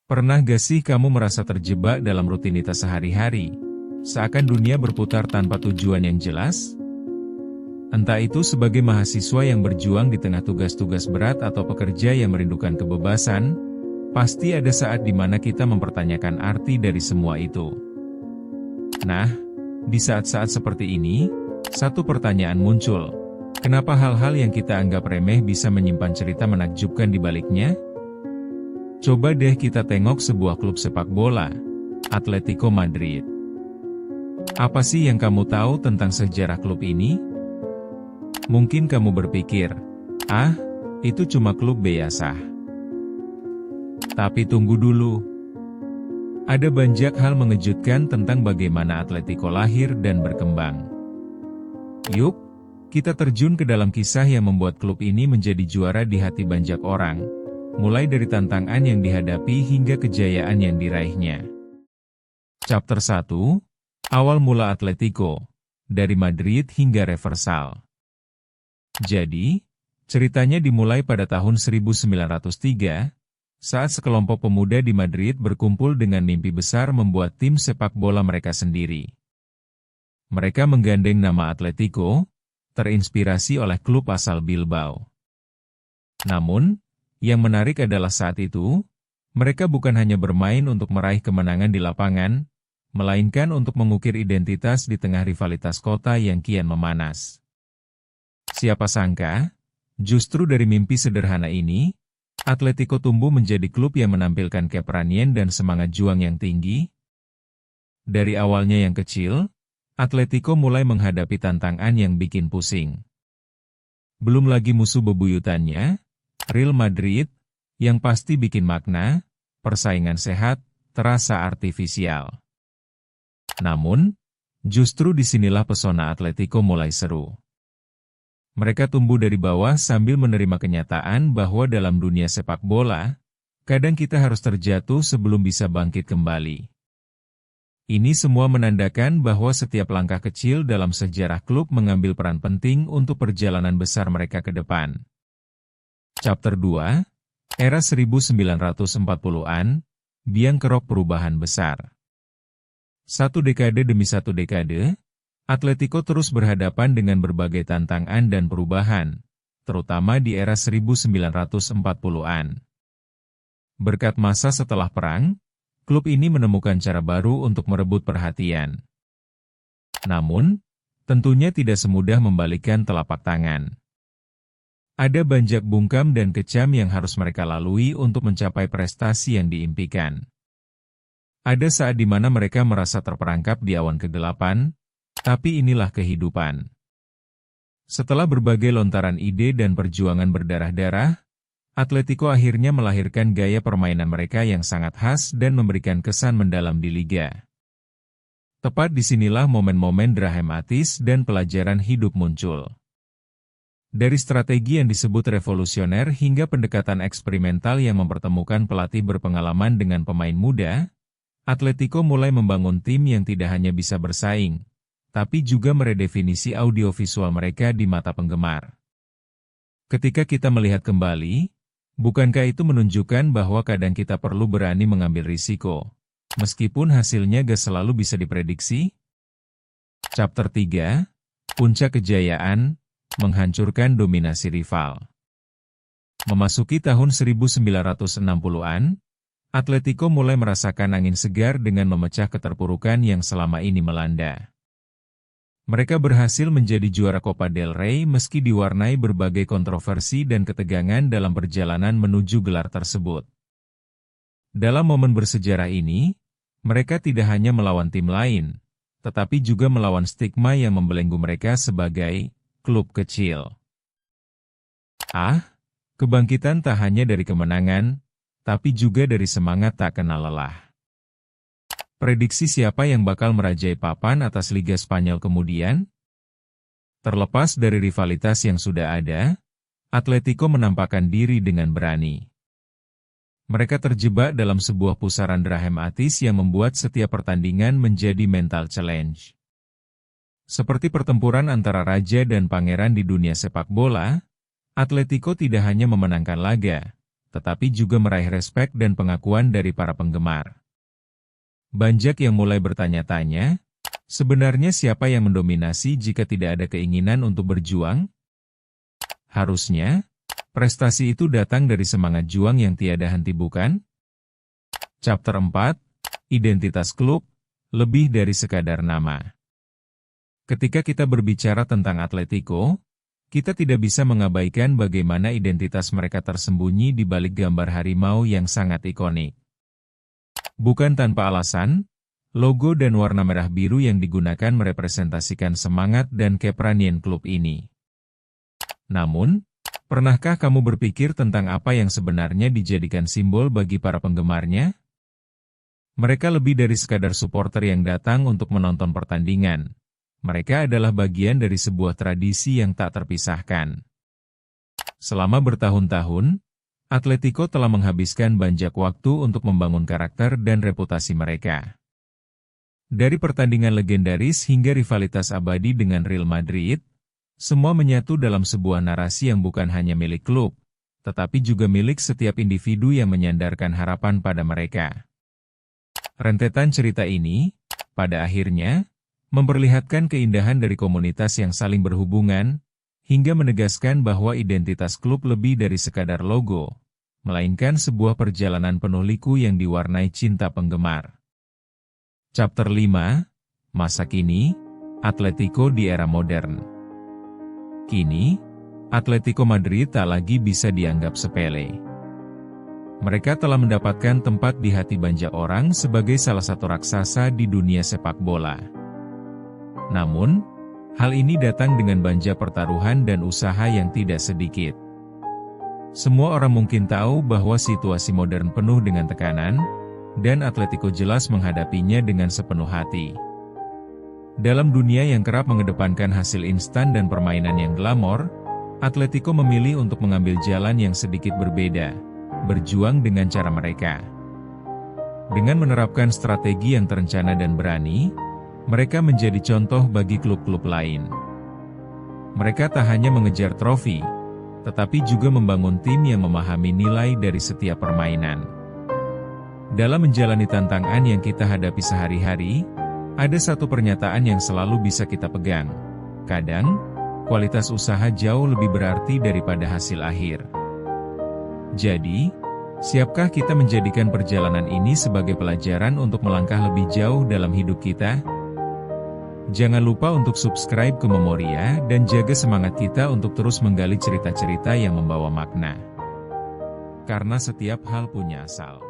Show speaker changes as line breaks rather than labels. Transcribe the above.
Pernah gak sih kamu merasa terjebak dalam rutinitas sehari-hari, seakan dunia berputar tanpa tujuan yang jelas? Entah itu sebagai mahasiswa yang berjuang di tengah tugas-tugas berat atau pekerja yang merindukan kebebasan, pasti ada saat di mana kita mempertanyakan arti dari semua itu. Nah, di saat-saat seperti ini, satu pertanyaan muncul. Kenapa hal-hal yang kita anggap remeh bisa menyimpan cerita menakjubkan di baliknya? Coba deh kita tengok sebuah klub sepak bola, Atletico Madrid. Apa sih yang kamu tahu tentang sejarah klub ini? Mungkin kamu berpikir, itu cuma klub biasa. Tapi tunggu dulu. Ada banyak hal mengejutkan tentang bagaimana Atletico lahir dan berkembang. Yuk, kita terjun ke dalam kisah yang membuat klub ini menjadi juara di hati banyak orang. Mulai dari tantangan yang dihadapi hingga kejayaan yang diraihnya. Chapter 1, Awal mula Atletico, dari Madrid hingga Reversal. Jadi, ceritanya dimulai pada tahun 1903, saat sekelompok pemuda di Madrid berkumpul dengan mimpi besar membuat tim sepak bola mereka sendiri. Mereka menggandeng nama Atletico, terinspirasi oleh klub asal Bilbao. Namun, yang menarik adalah saat itu, mereka bukan hanya bermain untuk meraih kemenangan di lapangan, melainkan untuk mengukir identitas di tengah rivalitas kota yang kian memanas. Siapa sangka, justru dari mimpi sederhana ini, Atletico tumbuh menjadi klub yang menampilkan keberanian dan semangat juang yang tinggi. Dari awalnya yang kecil, Atletico mulai menghadapi tantangan yang bikin pusing. Belum lagi musuh bebuyutannya, Real Madrid, yang pasti bikin makna, persaingan sehat, terasa artifisial. Namun, justru disinilah pesona Atletico mulai seru. Mereka tumbuh dari bawah sambil menerima kenyataan bahwa dalam dunia sepak bola, kadang kita harus terjatuh sebelum bisa bangkit kembali. Ini semua menandakan bahwa setiap langkah kecil dalam sejarah klub mengambil peran penting untuk perjalanan besar mereka ke depan. Chapter 2, Era 1940-an, biang kerok perubahan besar. Satu dekade demi satu dekade, Atletico terus berhadapan dengan berbagai tantangan dan perubahan, terutama di era 1940-an. Berkat masa setelah perang, klub ini menemukan cara baru untuk merebut perhatian. Namun, tentunya tidak semudah membalikkan telapak tangan. Ada banyak bungkam dan kecam yang harus mereka lalui untuk mencapai prestasi yang diimpikan. Ada saat di mana mereka merasa terperangkap di awan kegelapan, tapi inilah kehidupan. Setelah berbagai lontaran ide dan perjuangan berdarah-darah, Atletico akhirnya melahirkan gaya permainan mereka yang sangat khas dan memberikan kesan mendalam di liga. Tepat disinilah momen-momen dramatis dan pelajaran hidup muncul. Dari strategi yang disebut revolusioner hingga pendekatan eksperimental yang mempertemukan pelatih berpengalaman dengan pemain muda, Atletico mulai membangun tim yang tidak hanya bisa bersaing, tapi juga meredefinisi audiovisual mereka di mata penggemar. Ketika kita melihat kembali, bukankah itu menunjukkan bahwa kadang kita perlu berani mengambil risiko, meskipun hasilnya gak selalu bisa diprediksi? Chapter 3, Puncak Kejayaan, menghancurkan dominasi rival. Memasuki tahun 1960-an, Atletico mulai merasakan angin segar dengan memecah keterpurukan yang selama ini melanda. Mereka berhasil menjadi juara Copa del Rey meski diwarnai berbagai kontroversi dan ketegangan dalam perjalanan menuju gelar tersebut. Dalam momen bersejarah ini, mereka tidak hanya melawan tim lain, tetapi juga melawan stigma yang membelenggu mereka sebagai klub kecil. Kebangkitan tak hanya dari kemenangan, tapi juga dari semangat tak kenal lelah. Prediksi siapa yang bakal merajai papan atas Liga Spanyol kemudian? Terlepas dari rivalitas yang sudah ada, Atletico menampakkan diri dengan berani. Mereka terjebak dalam sebuah pusaran dramatis yang membuat setiap pertandingan menjadi mental challenge. Seperti pertempuran antara raja dan pangeran di dunia sepak bola, Atletico tidak hanya memenangkan laga, tetapi juga meraih respek dan pengakuan dari para penggemar. Banyak yang mulai bertanya-tanya, sebenarnya siapa yang mendominasi jika tidak ada keinginan untuk berjuang? Harusnya, prestasi itu datang dari semangat juang yang tiada henti, bukan? Chapter 4, Identitas Klub, lebih dari sekadar nama. Ketika kita berbicara tentang Atletico, kita tidak bisa mengabaikan bagaimana identitas mereka tersembunyi di balik gambar harimau yang sangat ikonik. Bukan tanpa alasan, logo dan warna merah biru yang digunakan merepresentasikan semangat dan keberanian klub ini. Namun, pernahkah kamu berpikir tentang apa yang sebenarnya dijadikan simbol bagi para penggemarnya? Mereka lebih dari sekadar supporter yang datang untuk menonton pertandingan. Mereka adalah bagian dari sebuah tradisi yang tak terpisahkan. Selama bertahun-tahun, Atletico telah menghabiskan banyak waktu untuk membangun karakter dan reputasi mereka. Dari pertandingan legendaris hingga rivalitas abadi dengan Real Madrid, semua menyatu dalam sebuah narasi yang bukan hanya milik klub, tetapi juga milik setiap individu yang menyandarkan harapan pada mereka. Rentetan cerita ini, pada akhirnya, memperlihatkan keindahan dari komunitas yang saling berhubungan, hingga menegaskan bahwa identitas klub lebih dari sekadar logo, melainkan sebuah perjalanan penuh liku yang diwarnai cinta penggemar. Chapter 5, Masa Kini, Atletico di Era Modern. Kini, Atletico Madrid tak lagi bisa dianggap sepele. Mereka telah mendapatkan tempat di hati banyak orang sebagai salah satu raksasa di dunia sepak bola. Namun, hal ini datang dengan banyak pertaruhan dan usaha yang tidak sedikit. Semua orang mungkin tahu bahwa situasi modern penuh dengan tekanan, dan Atletico jelas menghadapinya dengan sepenuh hati. Dalam dunia yang kerap mengedepankan hasil instan dan permainan yang glamor, Atletico memilih untuk mengambil jalan yang sedikit berbeda, berjuang dengan cara mereka. Dengan menerapkan strategi yang terencana dan berani, mereka menjadi contoh bagi klub-klub lain. Mereka tak hanya mengejar trofi, tetapi juga membangun tim yang memahami nilai dari setiap permainan. Dalam menjalani tantangan yang kita hadapi sehari-hari, ada satu pernyataan yang selalu bisa kita pegang. Kadang, kualitas usaha jauh lebih berarti daripada hasil akhir. Jadi, siapkah kita menjadikan perjalanan ini sebagai pelajaran untuk melangkah lebih jauh dalam hidup kita? Jangan lupa untuk subscribe ke Memoria dan jaga semangat kita untuk terus menggali cerita-cerita yang membawa makna. Karena setiap hal punya asal.